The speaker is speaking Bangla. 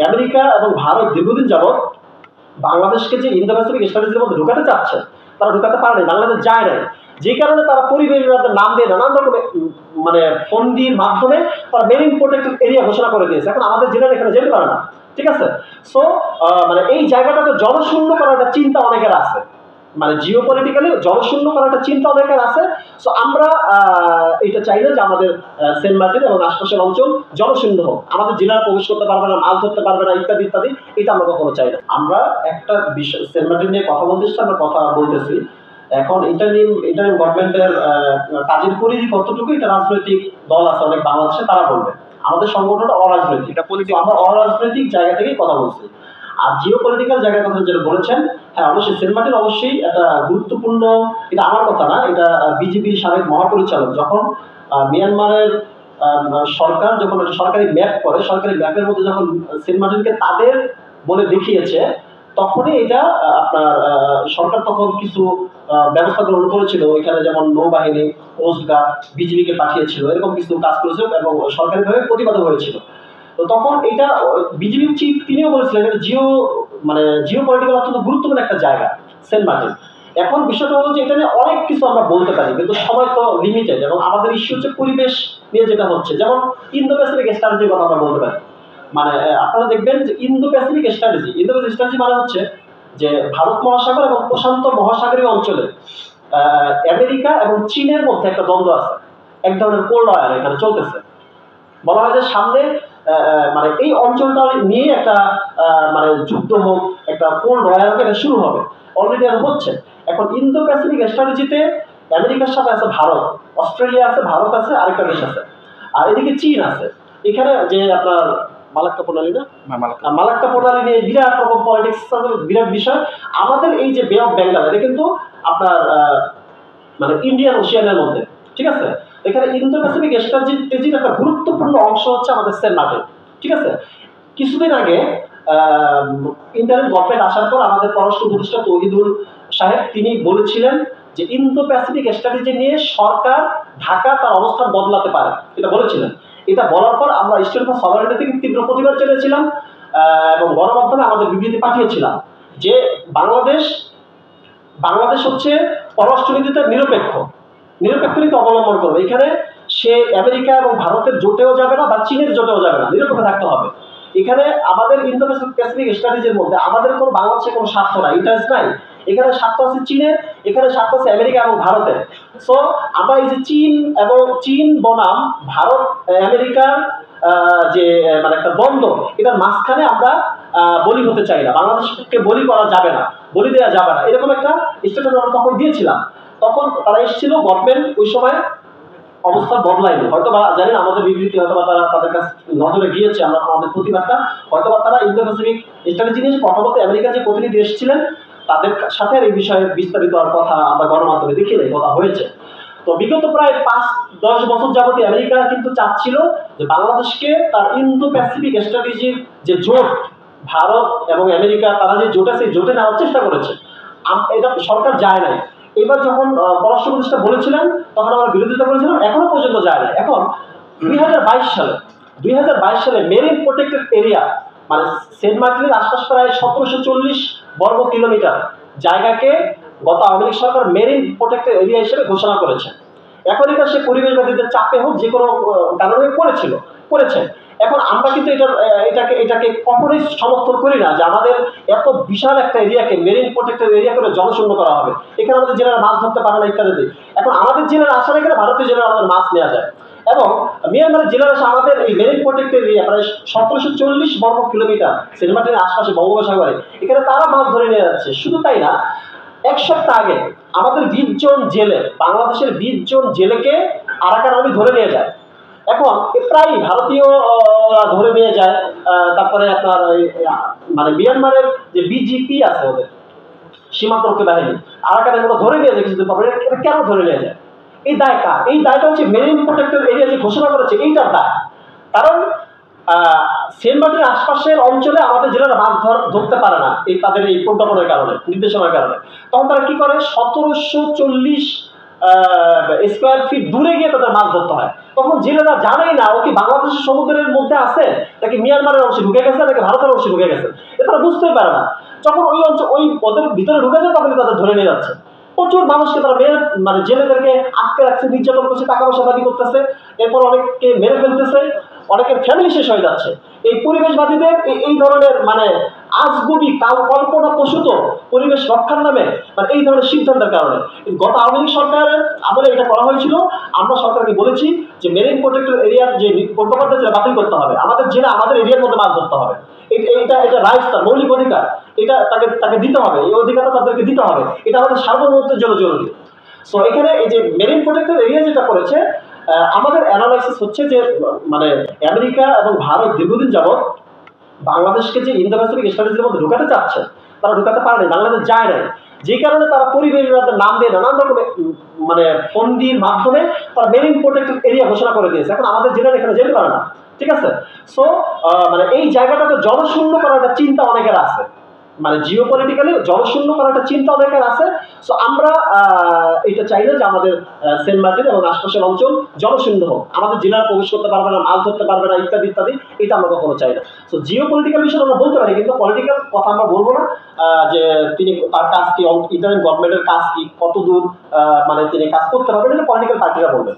আমেরিকা এবং ভারত দীর্ঘদিন যাবৎ বাংলাদেশকে যে ইন্দো প্যাসিফিক স্ট্র্যাটেজির মধ্যে ঢুকাতে চাচ্ছে, তারা ঢুকাতে পারে নাই, বাংলাদেশ যায় নাই। যে কারণে তারা পরিবেশের নাম দিয়ে নানান রকম মানে ফন্ডির মাধ্যমে তারা মেরিন প্রোটেক্টেড এরিয়া ঘোষণা করে দিয়েছে। এখন আমাদের জেলার এখানে যেতে পারে না, ঠিক আছে। সো মানে এই জায়গাটাকে জনশূন্য করার একটা চিন্তা অনেকের আছে, মানে জিও পলিটিক্যালি জনশূন্য করার একটা চিন্তা অনেকের আছে। সো আমরা এটা চাই না যে আমাদের সেন্ট মার্টিন এবং আশপাশের অঞ্চল জনশূন্য হোক, আমাদের জেলারা প্রবেশ করতে পারবে না, মাছ ধরতে পারবে না, ইত্যাদি ইত্যাদি। এটা আমরা কখনো চাই না। আমরা একটা বিষয় সেন্ট মার্টিন নিয়ে কথা বলতেছি, আমরা কথা বলতেছি এখন ইন্টারিম গভর্নমেন্টের কাজের পরিধি কতটুকু, এটা রাজনৈতিক দল আছে অনেক বাংলাদেশে, তারা বলবে। আমাদের সংগঠনটা অরাজনৈতিক, আমরা অরাজনৈতিক জায়গা থেকেই কথা বলছি। আর জিও পলিটিক্যাল জায়গার কথা যেটা বলেছেন, হ্যাঁ অবশ্যই সেন্ট মার্টিন অবশ্যই একটা গুরুত্বপূর্ণ, এটা আমার কথা না, এটা বিজেপির সাবেক মহাপরিচালক যখন মিয়ানমারের সরকার যখন সরকারি ম্যাপ করে, সরকারি ম্যাপের মধ্যে যখন সেন্ট মার্টিনকে তাদের বলে দেখিয়েছে, তখনই এটা আপনার সরকার তখন কিছু ব্যবস্থা গ্রহণ করেছিল। এখানে যেমন নৌবাহিনী, কোস্টগার্ড, বিজিবিকে পাঠিয়েছিল, এরকম কিছু কাজ করেছিল এবং সরকারিভাবে প্রতিবাদ হয়েছিল। তো তখন এটা বিজেপির চিফ তিনিও বলেছিলেন এটা জিও পলিটিক্যাল অত্যন্ত গুরুত্বপূর্ণ একটা জায়গা সেন্ট মার্টিন। এখন বিষয়টা হলো যে এটা নিয়ে অনেক কিছু আমরা বলতে পারি, কিন্তু সময় তো লিমিটেড, এবং আমাদের ইস্যু হচ্ছে পরিবেশ নিয়ে যেটা হচ্ছে। যেমন ইন্দো প্যাসিফিক স্ট্র্যাটেজির কথা আমরা বলতে পারি। মানে আপনারা দেখবেন যে ইন্দো প্যাসিফিক স্ট্র্যাটেজি মানে হচ্ছে যে ভারত মহাসাগর এবং প্রশান্ত মহাসাগরীয় অঞ্চলে আমেরিকা এবং চীনের মধ্যে একটা দ্বন্দ্ব আছে, এক ধরনের কোল্ড ওয়ার এখানে চলতেছে। বলা হয় যে সামনে মানে এই অঞ্চলটা নিয়ে একটা মানে যুদ্ধ হোক, একটা কোল্ড ওয়ার হোক, এটা শুরু হবে, অলরেডি আর হচ্ছে। এখন ইন্দো প্যাসিফিক স্ট্র্যাটেজিতে আমেরিকার সাথে আছে ভারত, অস্ট্রেলিয়া আছে, ভারত আছে, আরেকটা দেশ আছে, আর এদিকে চীন আছে। এখানে যে আপনার মালাক্কা প্রণালী না, মালাক্কা প্রণালী নিয়ে বিরাট রকম পলিটিক্স, বিরাট বিষয়। আমাদের এই যে বে অফ বেঙ্গল, এটা কিন্তু আপনার মানে ইন্ডিয়ান ওশিয়ানের মধ্যে, ঠিক আছে। এখানে ইন্দো প্যাসিফিক স্ট্র্যাটেজির একটা গুরুত্বপূর্ণ অংশ হচ্ছে আমাদের সেন্ট মার্টিন, ঠিক আছে। কিছুদিন আগে ইন্টারিম গভর্নমেন্ট আসার পর আমাদের পররাষ্ট্র উপদেষ্টা তৌহিদুল সাহেব তিনি বলেছিলেন যে ইন্দো প্যাসিফিক স্ট্র্যাটেজি নিয়ে সরকার ঢাকা তার অবস্থান বদলাতে পারে, এটা বলেছিলেন। এটা বলার পর আমরা স্টুডেন্ট ফর সভারেনিটি থেকে তীব্র প্রতিবাদ জানিয়েছিলাম এবং গণমাধ্যমে আমাদের বিবৃতি পাঠিয়েছিলাম যে বাংলাদেশ হচ্ছে পররাষ্ট্রনীতিতে নিরপেক্ষ নীতি অবলম্বন করবে। এখানে সে আমেরিকা এবং ভারতের জোটেও যাবে না বা চীনের জোটেও যাবে না, নিরপেক্ষ থাকতে হবে। এখানে আমাদের ইন্দো প্যাসিফিক স্ট্র্যাটেজির মধ্যে আমাদের কোনো বাংলাদেশের কোনো স্বার্থ নাই, ইন্টারেস্ট নাই। এখানে স্বার্থ আছে চীনের, এখানে স্বার্থ আছে আমেরিকা এবং ভারতের। সো আমরা এই যে চীন বনাম ভারত আমেরিকার যে মানে একটা দ্বন্দ্ব, এটার মাঝখানে আমরা বলি হতে চাই না, বাংলাদেশকে বলি করা যাবে না, বলি দেওয়া যাবে না, এরকম একটা স্টেটমেন্ট আমরা তখন দিয়েছিলাম। তখন তারা এসেছিল, গভর্নমেন্ট ওই সময় অবস্থা বদলায়নি, হয়তো বা জানেন আমাদের বিবৃতি হয়তো বা তারা তাদের কাছে নজরে গিয়েছে, আমরা আমাদের প্রতিবাদটা হয়তো বা তারা ইন্দো প্যাসিফিক স্ট্র্যাটেজি নিয়ে কথা বলতে আমেরিকার যে প্রতিনিধি এসেছিলেন তাদের সাথে এই বিষয়ে বিস্তারিত আর কথা আমরা গণমাধ্যমে দেখি নাই, কথা হয়েছে। তো বিগত প্রায় 5-10 বছর যাবত আমেরিকা কিন্তু চাচ্ছিল যে বাংলাদেশকে তার ইন্দো প্যাসিফিক স্ট্র্যাটেজির যে জোট, ভারত এবং আমেরিকা তারা যে জোট আছে সেই জোটে নেওয়ার চেষ্টা করেছে, এটা সরকার যায় নাই। এবার যখন পররাষ্ট্র উপদেষ্টা বলেছিলেন তখন আমরা বিরোধিতা করেছিলাম, এখনো পর্যন্ত যায় না। এখন 2022 সালে মেরিন প্রোটেক্টেড এরিয়া মানে সেন্ট মার্টিনের আশপাশ প্রায় 1740 বর্গ কিলোমিটার জায়গাকে গত আওয়ামী লীগ সরকার মেরিন প্রোটেক্টেড এরিয়া হিসেবে ঘোষণা করেছে। এখন এটা সে পরিবেশবাদীদের চাপে হোক যে কোনো কারণে করেছে। এখন আমরা কিন্তু এটাকে কখনোই সমর্থন করি না যে আমাদের এত বিশাল একটা এরিয়াকে মেরিন প্রোটেক্টেড এরিয়া করে জনশূন্য করা হবে, এখানে আমাদের জেলারা মাছ ধরতে পারে না ইত্যাদি। এখন আমাদের জেলারা আসার এখানে ভারতীয় জেলারা আমাদের মাছ নেওয়া যায়, এবং মিয়ানমারের জেলারা আমাদের এই মেরিন প্রোটেক্টেড এরিয়া প্রায় 1740 বর্গ কিলোমিটার সেন্ট মার্টিনের আশপাশে বঙ্গোপসাগরে, এখানে তারা মাছ ধরে নিয়ে যাচ্ছে। শুধু তাই না, এক সপ্তাহ আগে আমাদের 20 জন জেলে, বাংলাদেশের 20 জন জেলেকে আরাকান আর্মি ধরে নিয়ে যায়। এখন প্রায় ভারতীয় ধরে নিয়ে যায়। তারপরে আপনার মানে মিয়ানমারের যে বিজিপি আছে ওদের সীমান্তরক্ষী বাহিনী, আরাকান এগুলো ধরে নিয়ে যায় কিছুদিন পর। এটা কেন ধরে নিয়ে যায়? এই দায় কার? এই দায়টা হচ্ছে মেরিন প্রোটেক্টেড এরিয়া যে ঘোষণা করেছে এইটার দায়। কারণ সেন্ট মার্টিনের আশপাশের অঞ্চলে আমাদের জেলারা মাছ ধরতে পারে না এই তাদের এই প্রজ্ঞাপনের কারণে, নির্দেশনার কারণে। তখন তারা কি করে, 1740 স্কোয়ার ফিট দূরে গিয়ে তাদের মাছ ধরতে হয়। তখন জেলেরা জানেই না ও কি বাংলাদেশের সমুদ্রের মধ্যে আছে নাকি মিয়ানমারের অংশে ঢুকে গেছে নাকি ভারতের অংশে ঢুকে গেছে, এটা তারা বুঝতেই পারে না। যখন ওই অঞ্চল ওই পদের ভিতরে ঢুকে যায় তখনই তাদের ধরে নিয়ে যাচ্ছে। প্রচুর মানুষকে তারা মেরে মানে জেলেদেরকে আটকে রাখছে, নির্যাতন করছে, টাকা পয়সা দাবি করতেছে, এরপর অনেককে মেরে ফেলতেছে, অনেকের ফ্যামিলি শেষ হয়ে যাচ্ছে। এই পরিবেশবাদীদের এই ধরনের মানে আজগুবি কল্পনা প্রসূত পরিবেশ রক্ষার নামে মানে এই ধরনের সিদ্ধান্তের কারণে গত আওয়ামী লীগ সরকারের আমলে এটা করা হয়েছিল। আমরা সরকারকে বলেছি যে মেরিন প্রোটেক্টর এরিয়ার যে প্রকল্পটা সেটা বাতিল করতে হবে, আমাদের জেলা আমাদের এরিয়ার মধ্যে মাছ ধরতে হবে, এটা এটা রাইটস, তার মৌলিক অধিকার, এটা তাকে তাকে দিতে হবে, এই অধিকারটা তাদেরকে দিতে হবে, এটা আমাদের সার্বভৌমত্বের জন্য জরুরি। সো এখানে এই যে মেরিন প্রোটেক্টর এরিয়া যেটা করেছে, আমাদের অ্যানালাইসিস হচ্ছে যে মানে আমেরিকা এবং ভারত দীর্ঘদিন যাবৎ বাংলাদেশকে যে ইন্দো প্যাসিফিক স্ট্র্যাটেজির মধ্যে ঢুকাতে চাচ্ছে, তারা ঢুকাতে পারেনি, বাংলাদেশ যায় নাই। যে কারণে তারা পরিবেশবাদের নাম দিয়ে নানান রকমের মানে ফন্দির মাধ্যমে তারা মেরিন প্রোটেক্টেড এরিয়া ঘোষণা করে দিয়েছে। এখন আমাদের জেলার এখানে যেতে পারে না, ঠিক আছে। সো মানে এই জায়গাটাকে জনশূন্য করার একটা চিন্তা অনেকের আছে, মানে জিও পলিটিক্যালি জনশূন্য করার একটা চিন্তা অনেকের আছে। সো আমরা এটা চাই না যে আমাদের সেন্ট মার্টিন এবং আশপাশের অঞ্চল জনশূন্য হোক, আমাদের জেলারা প্রবেশ করতে পারবে না, মাছ ধরতে পারবে না, ইত্যাদি ইত্যাদি, এটা আমরা কখনো চাই না। সো জিও পলিটিক্যাল বিষয়ে আমরা বলতে পারি, কিন্তু পলিটিক্যাল কথা আমরা বলবো না। যে তিনি তার কাজ কি, ইন্টারিম গভর্নমেন্টের কাজ কি, কতদূর মানে তিনি কাজ করতে পারবেন, এটা পলিটিক্যাল পার্টিরা বলবেন।